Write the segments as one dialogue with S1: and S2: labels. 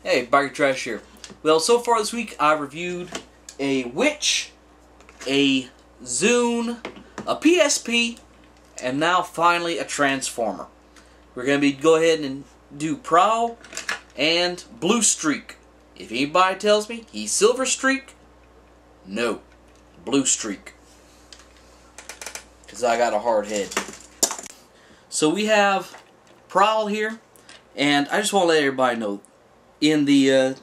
S1: Hey, Biker Trash here. Well, so far this week I've reviewed a Witch, a Zune, a PSP, and now finally a Transformer. We're going to go ahead and do Prowl and Bluestreak. If anybody tells me he's Silver Streak, no, Bluestreak. Because I got a hard head. So we have Prowl here, and I just want to let everybody know, in the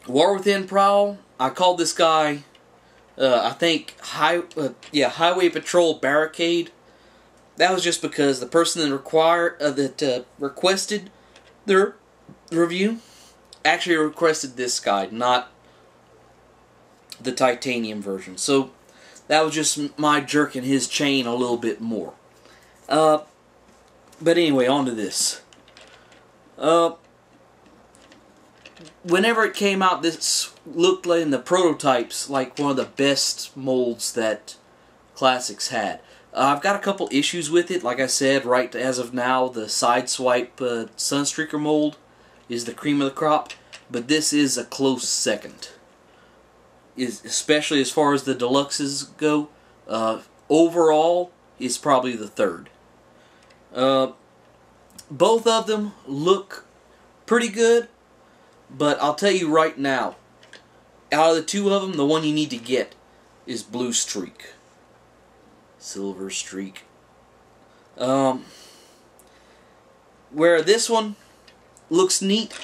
S1: War Within Prowl, I called this guy, I think, Highway Patrol Barricade. That was just because the person that requested the review actually requested this guy, not the titanium version. So that was just my jerking his chain a little bit more. But anyway, on to this. Whenever it came out, this looked like in the prototypes like one of the best molds that Classics had. I've got a couple issues with it. Like I said, right as of now, the Sideswipe Sunstreaker mold is the cream of the crop, but this is a close second. Especially as far as the deluxes go. Overall, is probably the third. Both of them look pretty good, but I'll tell you right now, out of the two of them, the one you need to get is Bluestreak. Silver Streak. Where this one looks neat,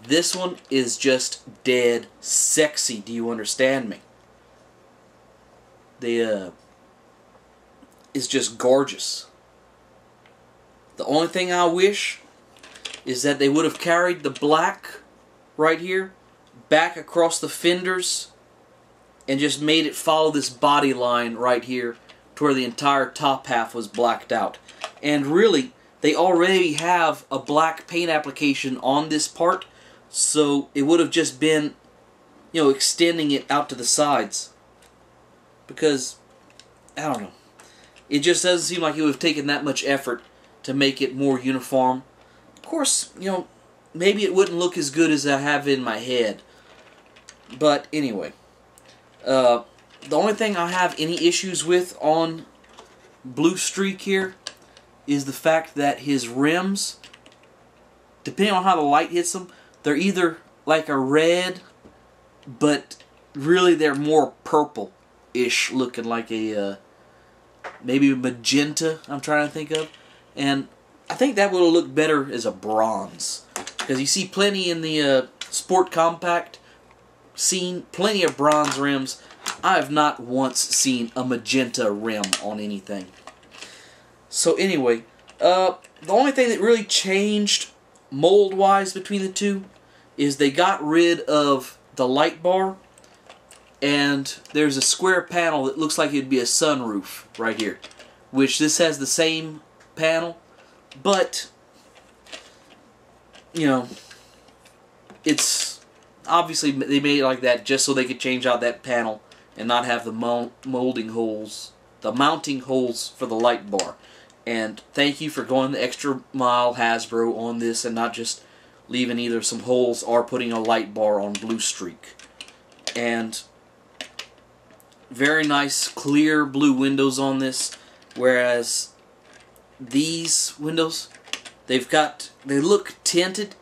S1: this one is just dead sexy. Do you understand me? Is just gorgeous. The only thing I wish is that they would have carried the black right here back across the fenders and just made it follow this body line right here to where the entire top half was blacked out. And really, they already have a black paint application on this part, so it would have just been, you know, extending it out to the sides. Because, I don't know, it just doesn't seem like it would have taken that much effort to make it more uniform. Of course, you know, maybe it wouldn't look as good as I have in my head. But anyway, the only thing I have any issues with on Bluestreak here is the fact that his rims, depending on how the light hits them, they're either like a red, but really they're more purple-ish looking, like a maybe magenta, I'm trying to think of. And I think that would have looked better as a bronze. Because you see plenty in the Sport Compact scene, plenty of bronze rims. I have not once seen a magenta rim on anything. So anyway, the only thing that really changed mold-wise between the two is they got rid of the light bar, and there's a square panel that looks like it'd be a sunroof right here, which this has the same panel, but you know, it's obviously they made it like that just so they could change out that panel and not have the mounting holes for the light bar. And thank you for going the extra mile, Hasbro, on this and not just leaving either some holes or putting a light bar on Bluestreak. And very nice clear blue windows on this, whereas these windows, they look tinted,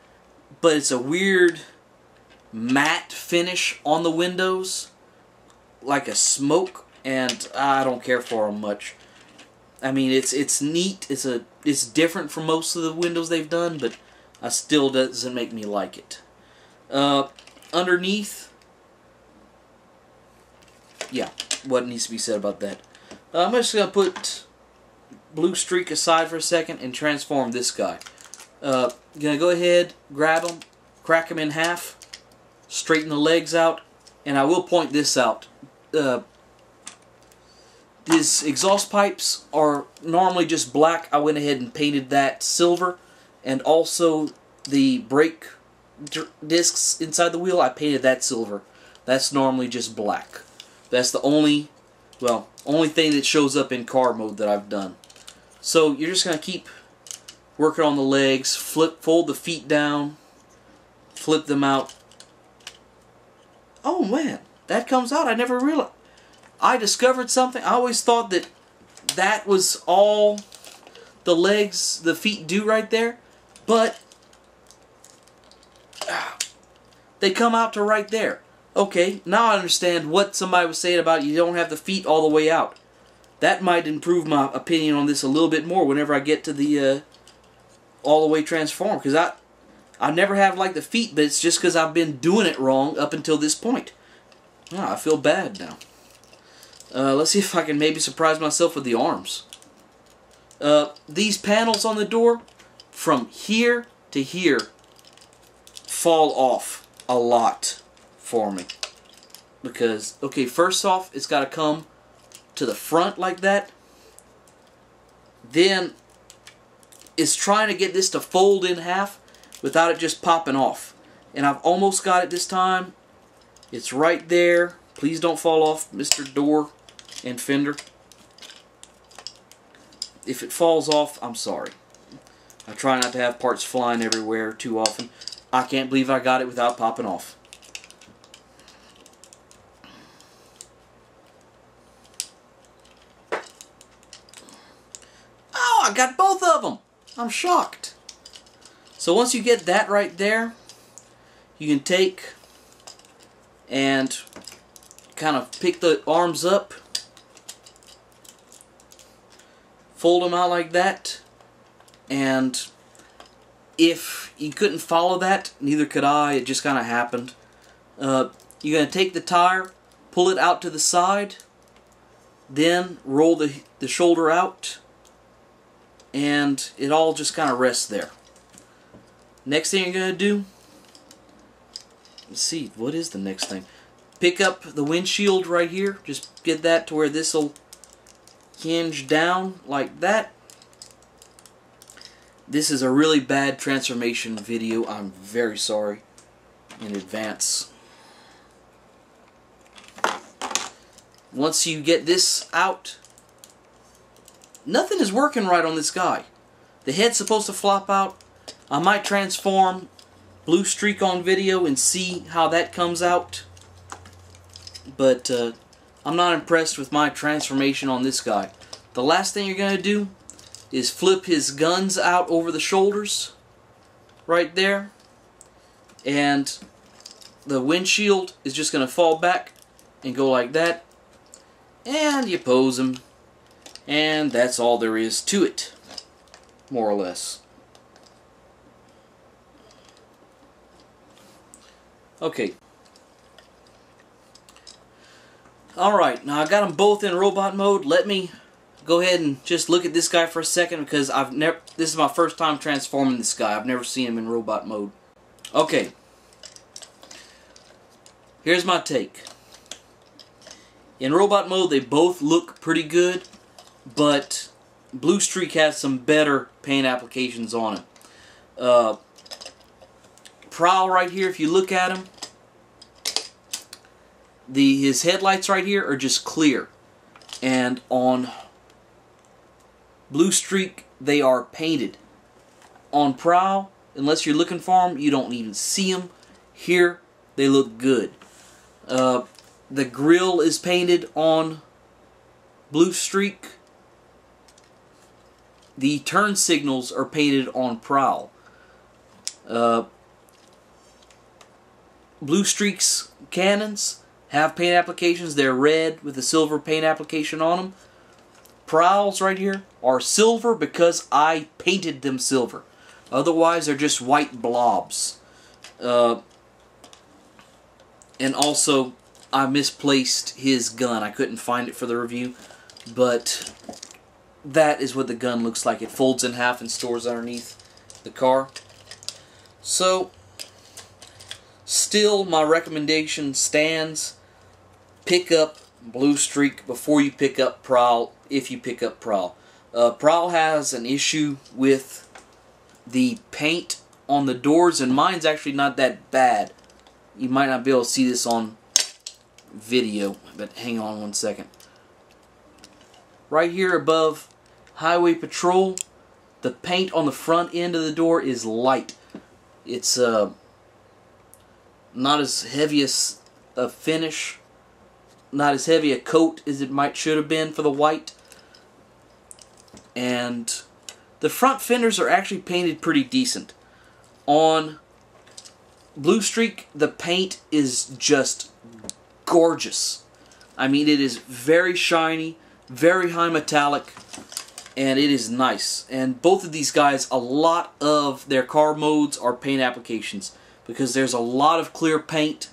S1: but it's a weird matte finish on the windows, like a smoke, and I don't care for them much. I mean, it's neat. It's different from most of the windows they've done, but it still doesn't make me like it. Underneath, yeah, what needs to be said about that? I'm just gonna put Bluestreak aside for a second and transform this guy. Gonna go ahead, grab him, crack him in half, straighten the legs out, and I will point this out. His exhaust pipes are normally just black. I went ahead and painted that silver, and also the brake discs inside the wheel, I painted that silver. That's normally just black. That's the only thing that shows up in car mode that I've done. So you're just going to keep working on the legs, fold the feet down, flip them out. Oh man, that comes out. I never realized. I discovered something. I always thought that that was all the legs, the feet do right there, but they come out to right there. Okay, now I understand what somebody was saying about you don't have the feet all the way out. That might improve my opinion on this a little bit more whenever I get to the all the way transform, because I never have like the feet, but it's just because I've been doing it wrong up until this point. Oh, I feel bad now. Let's see if I can maybe surprise myself with the arms. These panels on the door, from here to here, fall off a lot for me. Because, okay, first off, it's got to come to the front like that. Then, it's trying to get this to fold in half without it just popping off. And I've almost got it this time. It's right there. Please don't fall off, Mr. Door and Fender. If it falls off, I'm sorry. I try not to have parts flying everywhere too often. I can't believe I got it without popping off. Oh, I got both of them! I'm shocked. So once you get that right there, you can take and kind of pick the arms up, fold them out like that, and if you couldn't follow that, neither could I, it just kind of happened. You're going to take the tire, pull it out to the side, then roll the shoulder out, and it all just kind of rests there. Next thing you're going to do, let's see, what is the next thing? Pick up the windshield right here, just get that to where this will hinge down like that. This is a really bad transformation video. I'm very sorry in advance. Once you get this out, nothing is working right on this guy. The head's supposed to flop out. I might transform Bluestreak on video and see how that comes out. But I'm not impressed with my transformation on this guy. The last thing you're going to do is flip his guns out over the shoulders right there, and the windshield is just going to fall back and go like that, and you pose him, and that's all there is to it, more or less. Okay. Alright, now I got them both in robot mode. Let me go ahead and just look at this guy for a second, because this is my first time transforming this guy. I've never seen him in robot mode. Okay. Here's my take. In robot mode, they both look pretty good, but Bluestreak has some better paint applications on him. Prowl right here, if you look at him, his headlights right here are just clear, and on Bluestreak they are painted. On Prowl, unless you're looking for them, you don't even see them. Here they look good. The grill is painted on Bluestreak. The turn signals are painted on Prowl. Bluestreak's cannons have paint applications. They're red with a silver paint application on them. Prowls right here are silver because I painted them silver. Otherwise, they're just white blobs. And also, I misplaced his gun. I couldn't find it for the review, but that is what the gun looks like. It folds in half and stores underneath the car. So, still, my recommendation stands. Pick up Bluestreak before you pick up Prowl, if you pick up Prowl. Prowl has an issue with the paint on the doors, and mine's actually not that bad. You might not be able to see this on video, but hang on one second. Right here above Highway Patrol, The paint on the front end of the door is light. It's not as heavy as a finish, not as heavy a coat as it should have been for the white. And the front fenders are actually painted pretty decent. On Bluestreak, the paint is just gorgeous. I mean, it is very shiny, very high metallic, and it is nice. And both of these guys, a lot of their car modes are paint applications, because there's a lot of clear paint,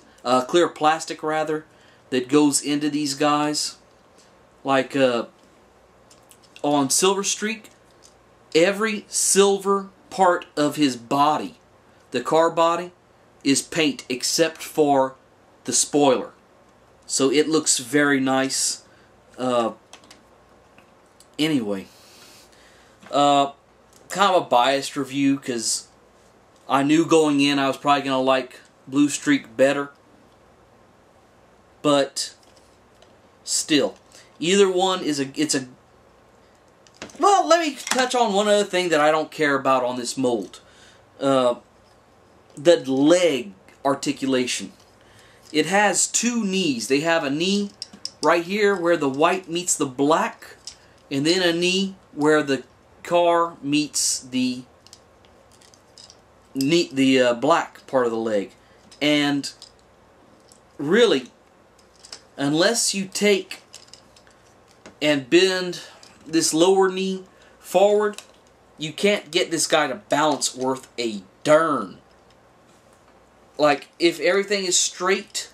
S1: clear plastic rather, that goes into these guys. Like on Silverstreak, every silver part of his body, the car body, is paint except for the spoiler. So it looks very nice. Anyway, kind of a biased review, because I knew going in I was probably going to like Bluestreak better. But still, either one is well, let me touch on one other thing that I don't care about on this mold. The leg articulation. It has two knees. They have a knee right here where the white meets the black, and then a knee where the car meets the black part of the leg. And really, unless you take and bend this lower knee forward, you can't get this guy to balance worth a darn. Like, if everything is straight,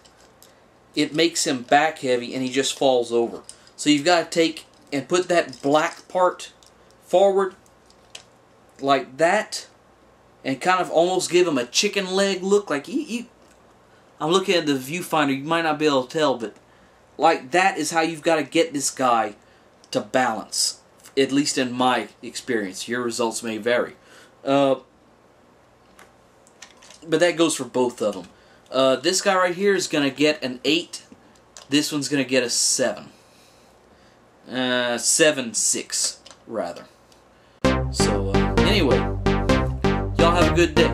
S1: it makes him back heavy and he just falls over. So you've got to take and put that black part forward like that, and kind of almost give him a chicken leg look. Like I'm looking at the viewfinder, you might not be able to tell, but like that is how you've got to get this guy to balance, at least in my experience. Your results may vary. But that goes for both of them. This guy right here is going to get an 8. This one's going to get a 7. 7.6, rather. So, anyway, y'all have a good day.